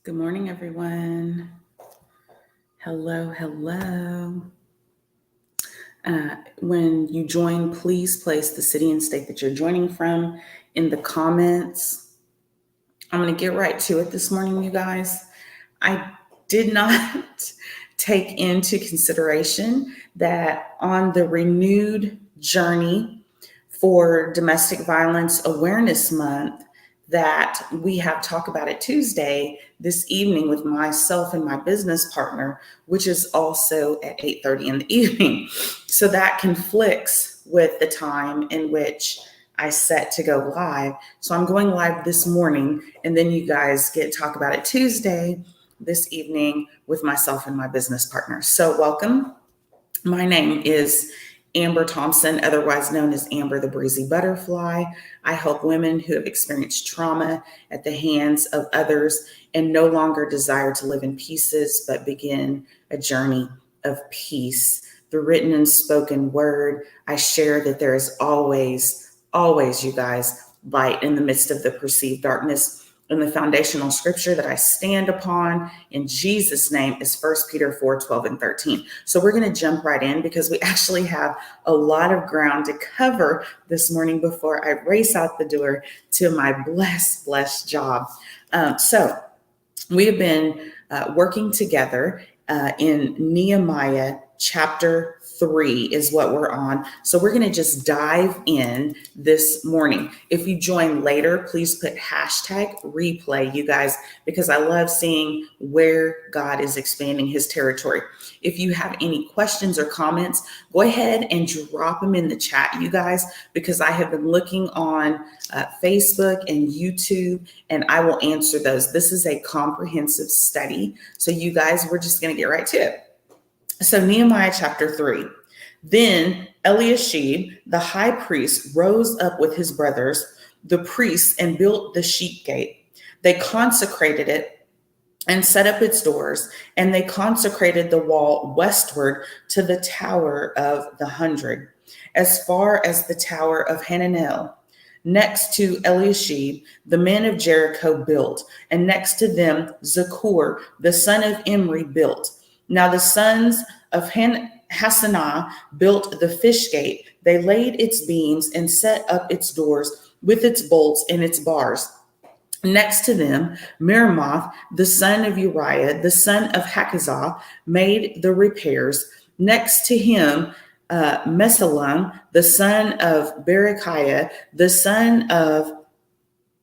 Good morning, everyone. Hello, hello. When you join, please place the city and state that you're joining from in the comments. I'm going to get right to it this morning, you guys. I did not take into consideration that on the renewed journey for Domestic Violence Awareness Month, that we have Talk About It Tuesday this evening with myself and my business partner, which is also at 8:30 in the evening. So that conflicts with the time in which I set to go live. So I'm going live this morning, and then you guys get Talk About It Tuesday this evening with myself and my business partner. So welcome. My name is Amber Thompson, otherwise known as Amber the Breezy Butterfly. I help women who have experienced trauma at the hands of others and no longer desire to live in pieces, but begin a journey of peace. The written and spoken word, I share that there is always, you guys, light in the midst of the perceived darkness. And the foundational scripture that I stand upon in Jesus' name is 1 Peter 4:12 and 13. So we're going to jump right in because we actually have a lot of ground to cover this morning before I race out the door to my blessed job. So we have been working together in Nehemiah chapter 3 is what we're on. So we're going to just dive in this morning. If you join later, please put hashtag replay, you guys, because I love seeing where God is expanding his territory. If you have any questions or comments, go ahead and drop them in the chat, you guys, because I have been looking on Facebook and YouTube, and I will answer those. This is a comprehensive study. So you guys, we're just going to get right to it. So Nehemiah chapter 3. Then Eliashib, the high priest, rose up with his brothers, the priests, and built the sheep gate. They consecrated it and set up its doors, and they consecrated the wall westward to the Tower of the 100, as far as the Tower of Hananel. Next to Eliashib, the men of Jericho built, and next to them Zakur, the son of Imri, built. Now the sons of Hassanah built the fish gate. They laid its beams and set up its doors with its bolts and its bars. Next to them, Meremoth, the son of Uriah, the son of Hakazah, made the repairs. Next to him, Meshullam, the son of Berechiah, the son of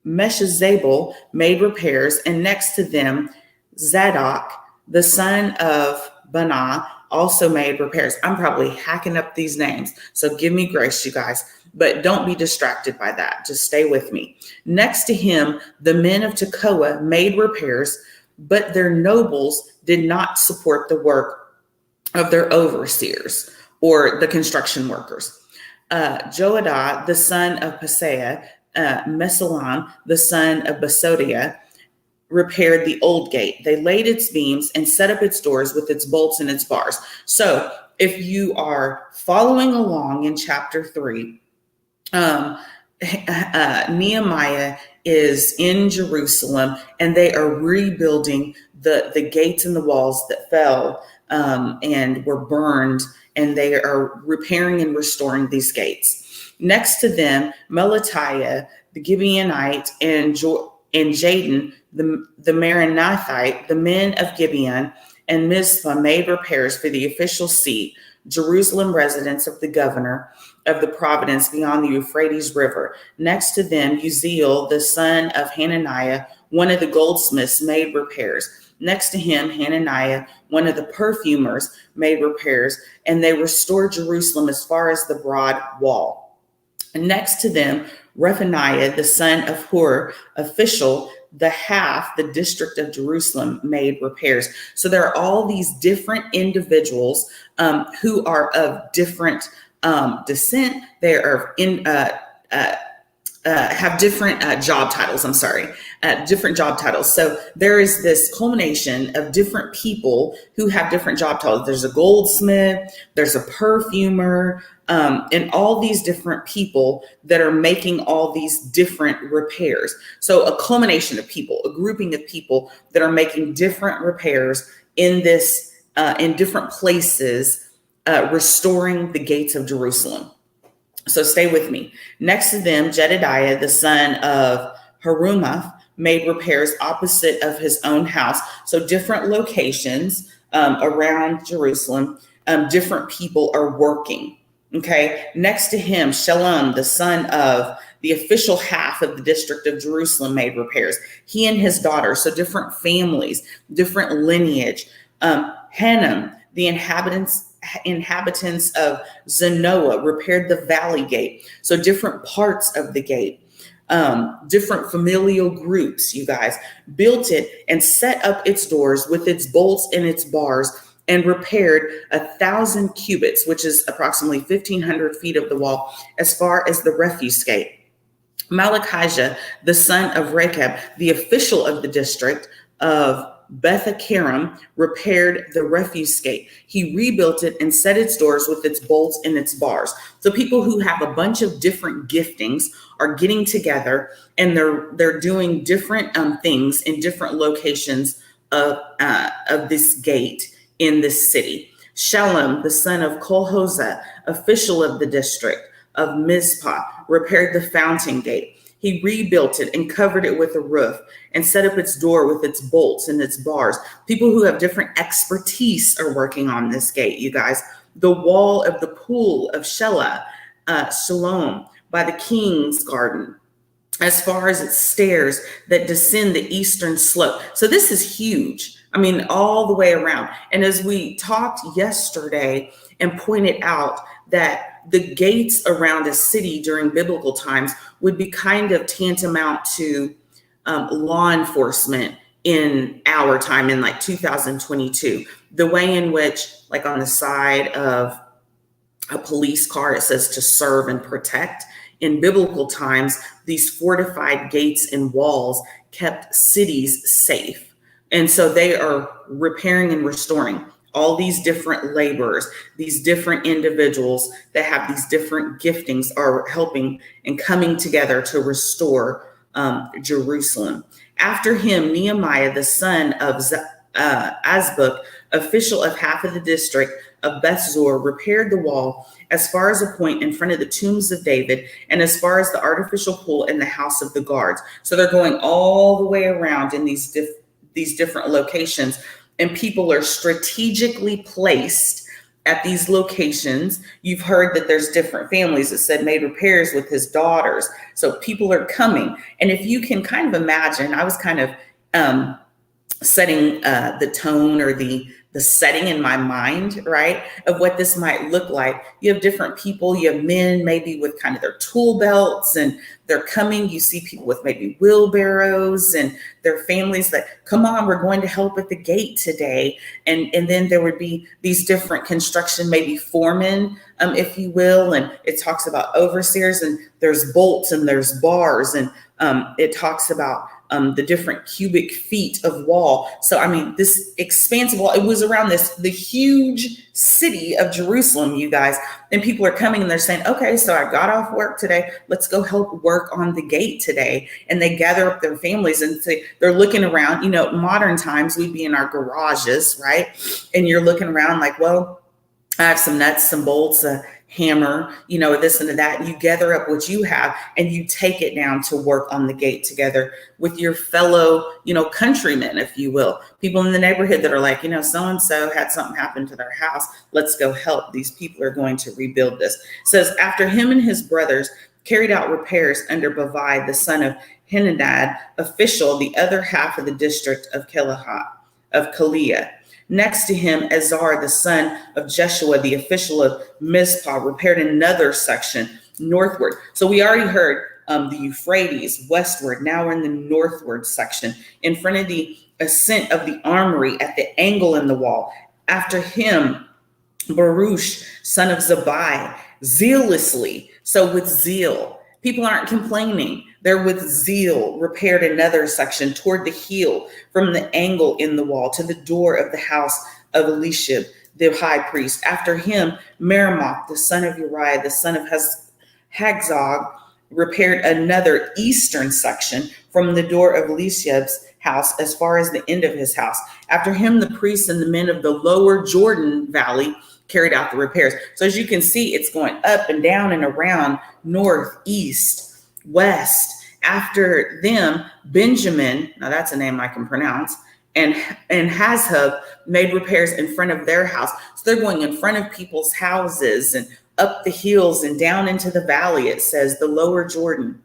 Meshezabel, made repairs. And next to them, Zadok, the son of Banah, also made repairs. I'm probably hacking up these names, so give me grace, you guys, but don't be distracted by that. Just stay with me. Next to him, the men of Tekoa made repairs, but their nobles did not support the work of their overseers or the construction workers. Joadah, the son of Paseah, Meshullam, the son of Besodiah, repaired the old gate. They laid its beams and set up its doors with its bolts and its bars. So if you are following along in chapter 3, Nehemiah is in Jerusalem, and they are rebuilding the gates and the walls that fell and were burned, and they are repairing and restoring these gates. Next to them, Melatiah, the Gibeonite, and Jadon, the Meronothite, the men of Gibeon and Mizpah, made repairs for the official seat, Jerusalem, residence of the governor of the province beyond the Euphrates River. Next to them, Uzziel, the son of Hananiah, one of the goldsmiths, made repairs. Next to him, Hananiah, one of the perfumers, made repairs, and they restored Jerusalem as far as the broad wall. And next to them, Rephaniah, the son of Hur, official, the district of Jerusalem, made repairs. So there are all these different individuals who are of different descent. They are have different job titles. Different job titles. So there is this culmination of different people who have different job titles. There's a goldsmith, there's a perfumer, and all these different people that are making all these different repairs. So a culmination of people, a grouping of people that are making different repairs in this, in different places, restoring the gates of Jerusalem. So stay with me. Next to them, Jedediah, the son of Harumaph, made repairs opposite of his own house. So different locations around Jerusalem, different people are working. Okay. Next to him, Shalom, the son of the official half of the district of Jerusalem, made repairs. He and his daughter, so different families, different lineage. Hanam, the inhabitants of Zanoah, repaired the valley gate. So different parts of the gate, different familial groups, you guys, built it and set up its doors with its bolts and its bars, and repaired 1,000 cubits, which is approximately 1,500 feet of the wall, as far as the refuse gate. Malachijah, the son of Rechab, the official of the district of Beth-Akarim, repaired the refuse gate. He rebuilt it and set its doors with its bolts and its bars. So people who have a bunch of different giftings are getting together, and they're doing different things in different locations of this gate in this city. Shalom, the son of Kolhozeh, official of the district of Mizpah, repaired the fountain gate. He rebuilt it and covered it with a roof and set up its door with its bolts and its bars. People who have different expertise are working on this gate, you guys. The wall of the pool of Shalom by the king's garden, as far as its stairs that descend the eastern slope. So this is huge. I mean, all the way around. And as we talked yesterday and pointed out that the gates around a city during biblical times would be kind of tantamount to law enforcement in our time, in like 2022. The way in which, like on the side of a police car, it says to serve and protect. In biblical times, these fortified gates and walls kept cities safe. And so they are repairing and restoring all these different laborers, these different individuals that have these different giftings are helping and coming together to restore Jerusalem. After him, Nehemiah, the son of Azbuk, official of half of the district of Bethzor, repaired the wall as far as a point in front of the tombs of David, and as far as the artificial pool in the house of the guards. So they're going all the way around in these different locations, and people are strategically placed at these locations. You've heard that there's different families that said made repairs with his daughters. So people are coming. And if you can kind of imagine, I was kind of setting the tone or the setting in my mind, right, of what this might look like. You have different people, you have men maybe with kind of their tool belts, and they're coming. You see people with maybe wheelbarrows and their families that, come on, we're going to help at the gate today. And then there would be these different construction, maybe foremen, if you will. And it talks about overseers, and there's bolts and there's bars, and it talks about the different cubic feet of wall. So, I mean, this expansive wall, it was around the huge city of Jerusalem, you guys. And people are coming and they're saying, okay, so I got off work today. Let's go help work on the gate today. And they gather up their families and they're looking around. You know, modern times, we'd be in our garages, right? And you're looking around like, well, I have some nuts, some bolts, a hammer, you know, this and that. And you gather up what you have and you take it down to work on the gate together with your fellow, you know, countrymen, if you will, people in the neighborhood that are like, you know, so-and-so had something happen to their house. Let's go help. These people are going to rebuild this. It says, after him and his brothers carried out repairs under Bavai, the son of Henadad, official, the other half of the district of Kaliah. Next to him, Azar, the son of Jeshua, the official of Mizpah, repaired another section northward. So we already heard the Euphrates westward. Now we're in the northward section in front of the ascent of the armory at the angle in the wall. After him, Baruch, son of Zabai, zealously. So with zeal, people aren't complaining. They're with zeal, repaired another section toward the heel from the angle in the wall to the door of the house of Elishib, the high priest. After him, Meremoth, the son of Uriah, the son of Hagzog, repaired another eastern section from the door of Eliashib's house as far as the end of his house. After him, the priests and the men of the lower Jordan Valley carried out the repairs. So as you can see, it's going up and down and around, north, east, west. After them, Benjamin, now that's a name I can pronounce, and Hazhub made repairs in front of their house. So they're going in front of people's houses and up the hills and down into the valley, it says, the lower Jordan.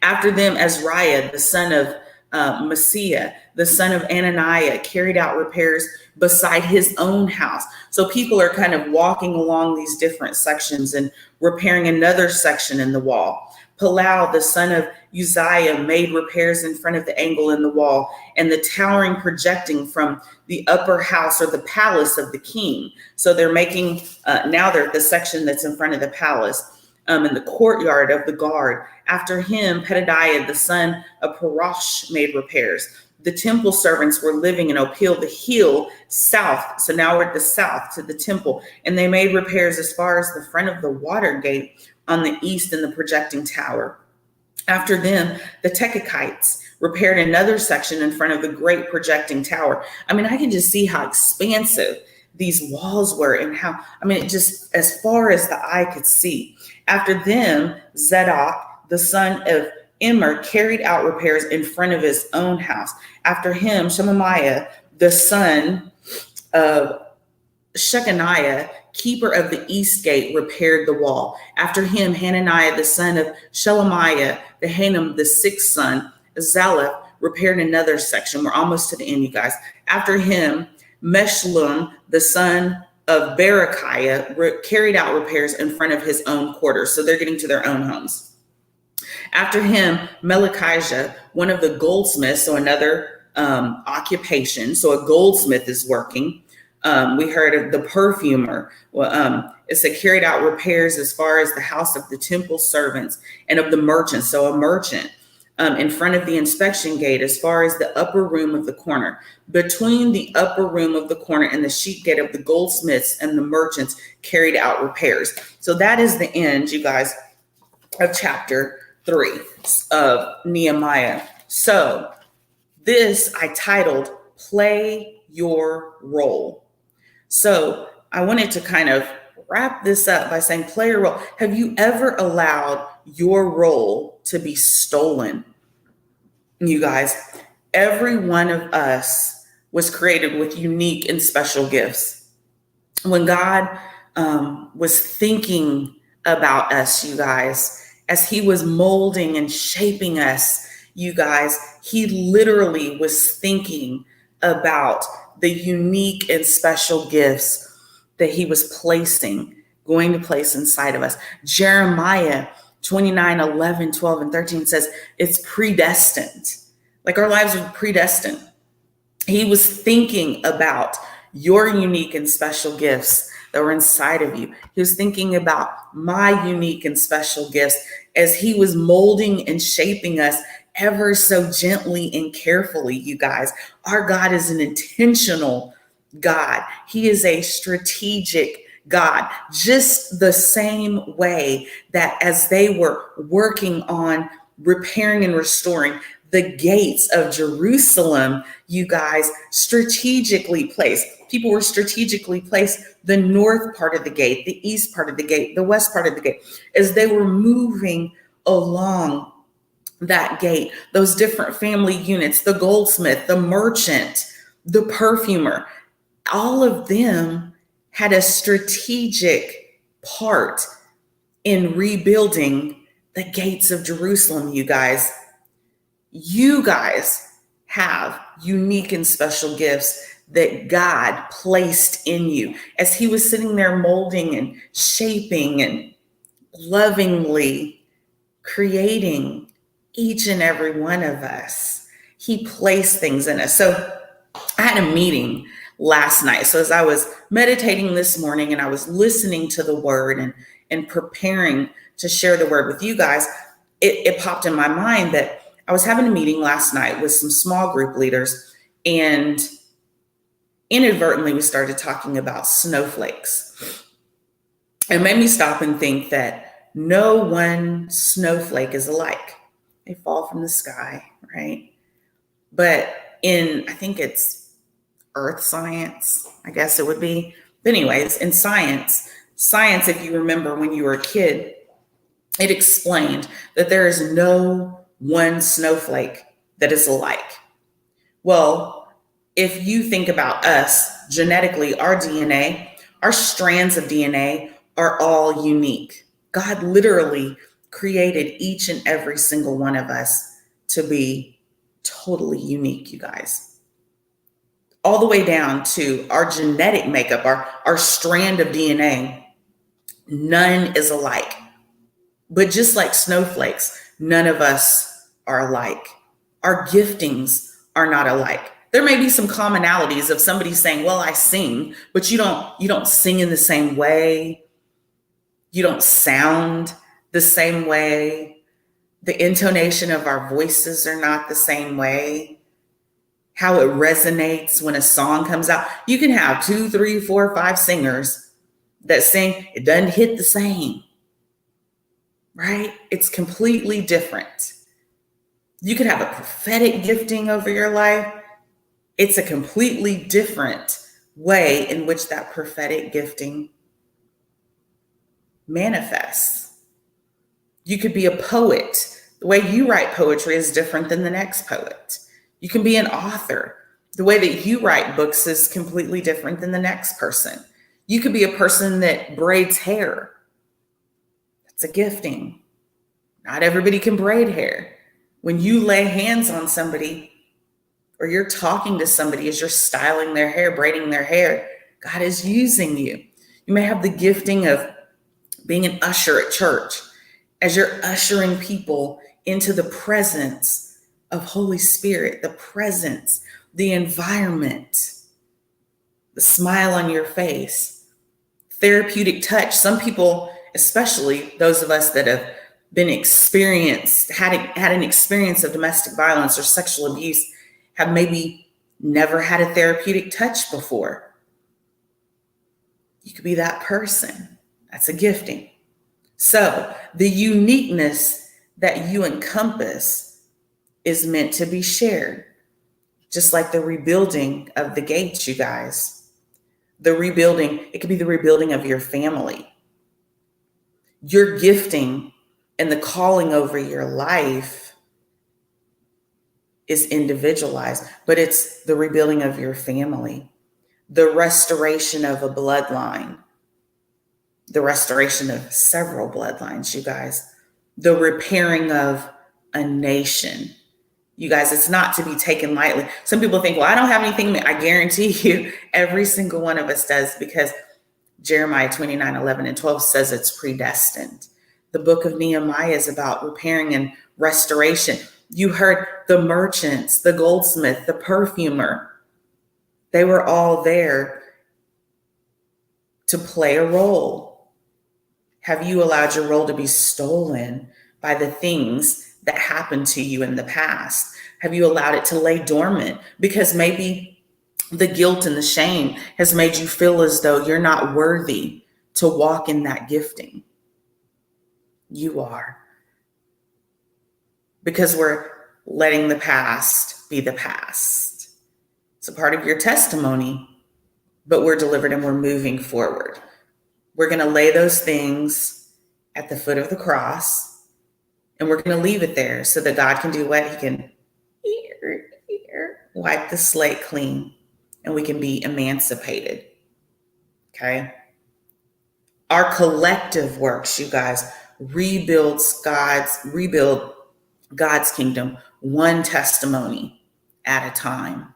After them, Azariah, the son of Messiah, the son of Ananiah, carried out repairs beside his own house. So people are kind of walking along these different sections and repairing another section in the wall. Palau, the son of Uzziah, made repairs in front of the angle in the wall and the towering projecting from the upper house or the palace of the king. So they're making, now they're the section that's in front of the palace, in the courtyard of the guard. After him, Pedadiah, the son of Parosh, made repairs. The temple servants were living in Opil, the hill south. So now we're at the south to the temple. And they made repairs as far as the front of the water gate on the east in the projecting tower. After them, the Tekoites repaired another section in front of the great projecting tower. I mean, I can just see how expansive these walls were and how, I mean, it just as far as the eye could see. After them, Zadok, the son of Immer, carried out repairs in front of his own house. After him, Shemaiah, the son of Shechaniah, keeper of the east gate, repaired the wall. After him, Hananiah, the son of Shelemiah, the Hanam, the sixth son, Zalaph, repaired another section. We're almost to the end, you guys. After him, Meshullam, the son of Berechiah, carried out repairs in front of his own quarters. So they're getting to their own homes. After him, Melchijah, one of the goldsmiths, so another occupation. So a goldsmith is working. We heard of the perfumer. It said carried out repairs as far as the house of the temple servants and of the merchants. So a merchant in front of the inspection gate as far as the upper room of the corner. Between the upper room of the corner and the sheep gate of the goldsmiths and the merchants carried out repairs. So that is the end, you guys, of chapter 3 of Nehemiah. So this I titled Play Your Role. So I wanted to kind of wrap this up by saying play your role. Have you ever allowed your role to be stolen? You guys, every one of us was created with unique and special gifts. When God was thinking about us, you guys, as he was molding and shaping us, you guys, he literally was thinking about the unique and special gifts that he was going to place inside of us. Jeremiah 29, 11, 12, and 13 says it's predestined. Like our lives are predestined. He was thinking about your unique and special gifts that were inside of you. He was thinking about my unique and special gifts as he was molding and shaping us ever so gently and carefully, you guys. Our God is an intentional God. He is a strategic God, just the same way that as they were working on repairing and restoring the gates of Jerusalem, you guys, strategically placed. People were strategically placed the north part of the gate, the east part of the gate, the west part of the gate, as they were moving along that gate, those different family units, the goldsmith, the merchant, the perfumer, all of them had a strategic part in rebuilding the gates of Jerusalem, you guys. You guys have unique and special gifts that God placed in you as he was sitting there molding and shaping and lovingly creating each and every one of us. He placed things in us. So I had a meeting last night. So as I was meditating this morning and I was listening to the word and preparing to share the word with you guys, it popped in my mind that I was having a meeting last night with some small group leaders, and inadvertently we started talking about snowflakes. It made me stop and think that no one snowflake is alike. They fall from the sky, right? But I think it's earth science, I guess it would be. But anyways, in science, if you remember when you were a kid, it explained that there is no one snowflake that is alike. Well, if you think about us genetically, our DNA, our strands of DNA are all unique. God literally created each and every single one of us to be totally unique, you guys. All the way down to our genetic makeup, our strand of DNA, none is alike. But just like snowflakes, none of us are alike. Our giftings are not alike. There may be some commonalities of somebody saying, well, I sing, but you don't sing in the same way. You don't sound the same way. The intonation of our voices are not the same way. How it resonates when a song comes out. You can have 2, 3, 4, 5 singers that sing. It doesn't hit the same, right? It's completely different. You could have a prophetic gifting over your life. It's a completely different way in which that prophetic gifting manifests. You could be a poet. The way you write poetry is different than the next poet. You can be an author. The way that you write books is completely different than the next person. You could be a person that braids hair. That's a gifting. Not everybody can braid hair. When you lay hands on somebody or you're talking to somebody as you're styling their hair, braiding their hair, God is using you. You may have the gifting of being an usher at church as you're ushering people into the presence of Holy Spirit, the presence, the environment, the smile on your face, therapeutic touch. Some people, especially those of us that have been had an experience of domestic violence or sexual abuse, have maybe never had a therapeutic touch before. You could be that person. That's a gifting. So the uniqueness that you encompass is meant to be shared. Just like the rebuilding of the gates, you guys. The rebuilding, it could be the rebuilding of your family. Your gifting and the calling over your life is individualized, but it's the rebuilding of your family, the restoration of a bloodline, the restoration of several bloodlines, you guys, the repairing of a nation. You guys, it's not to be taken lightly. Some people think, well, I don't have anything. I guarantee you, every single one of us does, because Jeremiah 29:11-12 says it's predestined. The book of Nehemiah is about repairing and restoration. You heard the merchants, the goldsmith, the perfumer. They were all there to play a role. Have you allowed your role to be stolen by the things that happened to you in the past? Have you allowed it to lay dormant because maybe the guilt and the shame has made you feel as though you're not worthy to walk in that gifting? You are. Because we're letting the past be the past. It's a part of your testimony, but we're delivered and we're moving forward. We're going to lay those things at the foot of the cross, and we're going to leave it there so that God can do what? He can wipe the slate clean, and we can be emancipated. Okay? Our collective works, you guys, rebuild God's kingdom one testimony at a time.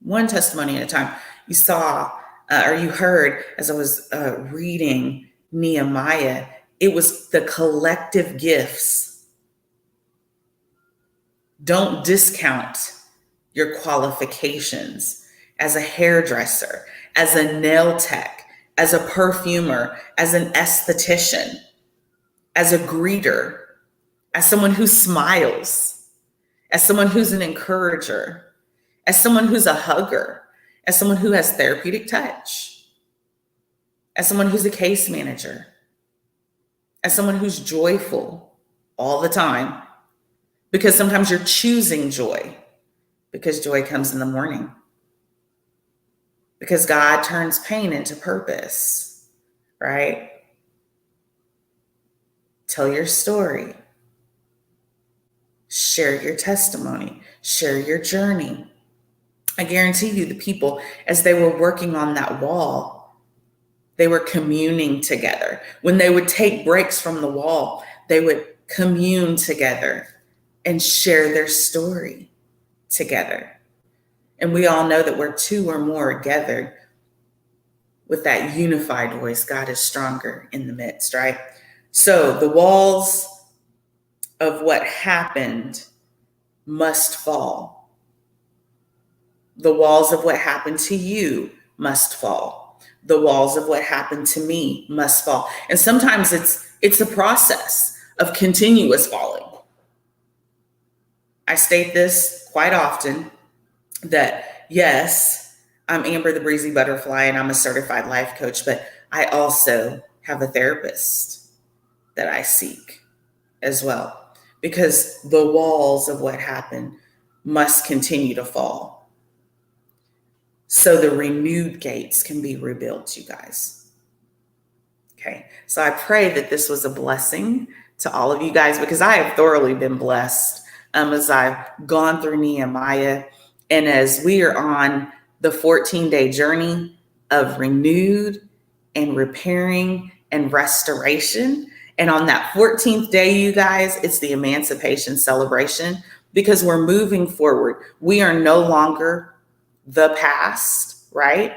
One testimony at a time. You saw or you heard as I was reading Nehemiah, it was the collective gifts. Don't discount your qualifications as a hairdresser, as a nail tech, as a perfumer, as an esthetician, as a greeter, as someone who smiles, as someone who's an encourager, as someone who's a hugger, as someone who has therapeutic touch, as someone who's a case manager, as someone who's joyful all the time, because sometimes you're choosing joy, because joy comes in the morning, because God turns pain into purpose, right? Tell your story, share your testimony, share your journey. I guarantee you, the people, as they were working on that wall, they were communing together. When they would take breaks from the wall, they would commune together and share their story together. And we all know that where two or more are gathered with that unified voice, God is stronger in the midst, right? So the walls of what happened must fall. The walls of what happened to you must fall. The walls of what happened to me must fall. And sometimes it's a process of continuous falling. I state this quite often that yes, I'm Amber the Breezy Butterfly and I'm a certified life coach, but I also have a therapist that I seek as well, because the walls of what happened must continue to fall, so the renewed gates can be rebuilt, you guys. Okay, so I pray that this was a blessing to all of you guys, because I have thoroughly been blessed as I've gone through Nehemiah, and as we are on the 14-day journey of renewed and repairing and restoration. And on that 14th day, you guys, it's the emancipation celebration, because we're moving forward. We are no longer the past, right?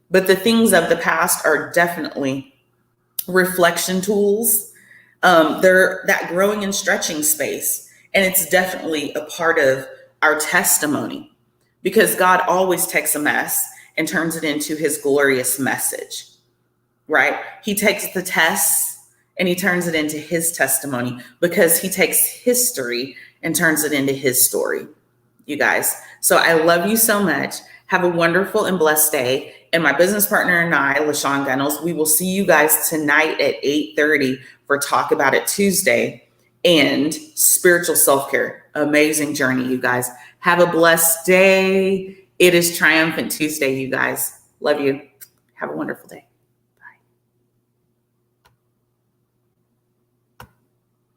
But the things of the past are definitely reflection tools. They're that growing and stretching space. And it's definitely a part of our testimony, because God always takes a mess and turns it into his glorious message, right? He takes the tests and he turns it into his testimony, because he takes history and turns it into his story, you guys. So I love you so much. Have a wonderful and blessed day. And my business partner and I, LaShawn Gunnels, we will see you guys tonight at 8:30 for Talk About It Tuesday and Spiritual Self-Care. Amazing journey, you guys. Have a blessed day. It is Triumphant Tuesday, you guys. Love you. Have a wonderful day.